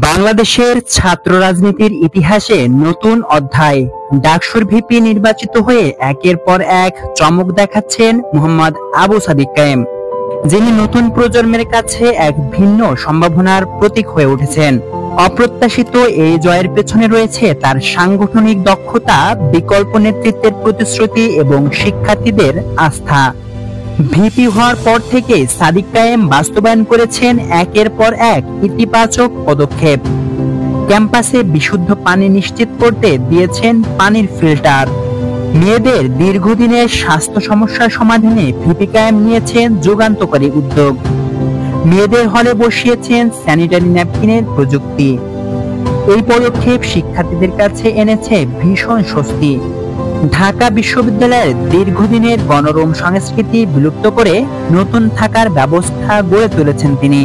বাংলাদেশের ছাত্র রাজনীতির ইতিহাসে নতুন অধ্যায়। ডাকসুর ভিপি নির্বাচিত হয়ে একের পর এক চমক দেখাচ্ছেন মোহাম্মদ আবু সাদিক কায়েম, যিনি নতুন প্রজন্মের কাছে এক ভিন্ন সম্ভাবনার প্রতীক হয়ে উঠেছেন। অপ্রত্যাশিত এই জয়ের পেছনে রয়েছে তার সাংগঠনিক দক্ষতা, বিকল্প নেতৃত্বের প্রতিশ্রুতি এবং শিক্ষার্থীদের আস্থা। ভিপি হওয়ার পর থেকে সাদিক কায়েম বাস্তবায়ন করেছেন একের পর এক ইতিবাচক পদক্ষেপ। ক্যাম্পাসে বিশুদ্ধ পানি নিশ্চিত করতে দিয়েছেন পানির ফিল্টার। মেয়েদের দীর্ঘদিনের স্বাস্থ্য সমস্যার সমাধানে ভিপি কায়েম নিয়েছেন যুগান্তকারী উদ্যোগ। মেয়েদের হলে বসিয়েছেন স্যানিটারি ন্যাপকিনের প্রযুক্তি। এই পদক্ষেপ শিক্ষার্থীদের কাছে এনেছে ভীষণ স্বস্তি। ঢাকা বিশ্ববিদ্যালয়ের দীর্ঘদিনের গণরুম সংস্কৃতি বিলুপ্ত করে নতুন থাকার ব্যবস্থা গড়ে তুলেছেন তিনি।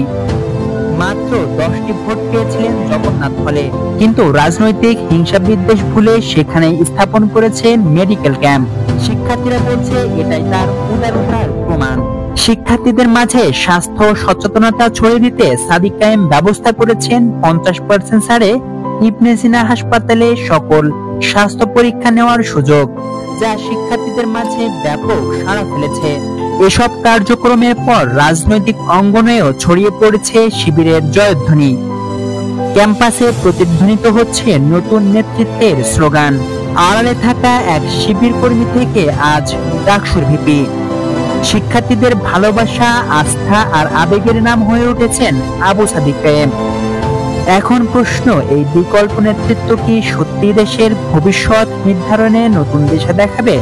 মাত্র 10টি ভোট পেয়েছিলেন জগন্নাথ হলে, কিন্তু রাজনৈতিক হিংসা বিদ্বেষ ভুলে সেখানে স্থাপন করেছেন মেডিকেল ক্যাম্প। শিক্ষার্থীরা বলছে এটাই তার উদারতার প্রমাণ। শিক্ষার্থীদের মাঝে স্বাস্থ্য সচেতনতা ছড়িয়ে দিতে সাদিক কায়েম ব্যবস্থা করেছেন 50% ছাড়ে ইবনে সিনা হাসপাতালে সকল স্বাস্থ্য পরীক্ষা নেওয়ার সুযোগ, যা শিক্ষার্থীদের মাঝে ব্যাপক সাড়া ফেলেছে। এসব কার্যক্রমের পর রাজনৈতিক অঙ্গনেও ছড়িয়ে পড়েছে শিবিরের জয়ধ্বনি। ক্যাম্পাসে প্রতিধ্বনিত হচ্ছে নতুন নেতৃত্বের স্লোগান। আড়ালে থাকা এক শিবির কর্মী থেকে আজ ডাকসুর ভিপি। শিক্ষার্থীদের ভালোবাসা, আস্থা আর আবেগের নাম হয়ে উঠেছেন আবু সাদিক কায়েম। এখন প্রশ্ন, এই বিকল্প নেতৃত্ব কি সত্যি দেশের ভবিষ্যৎ নির্ধারণে নতুন দিশা দেখাবে?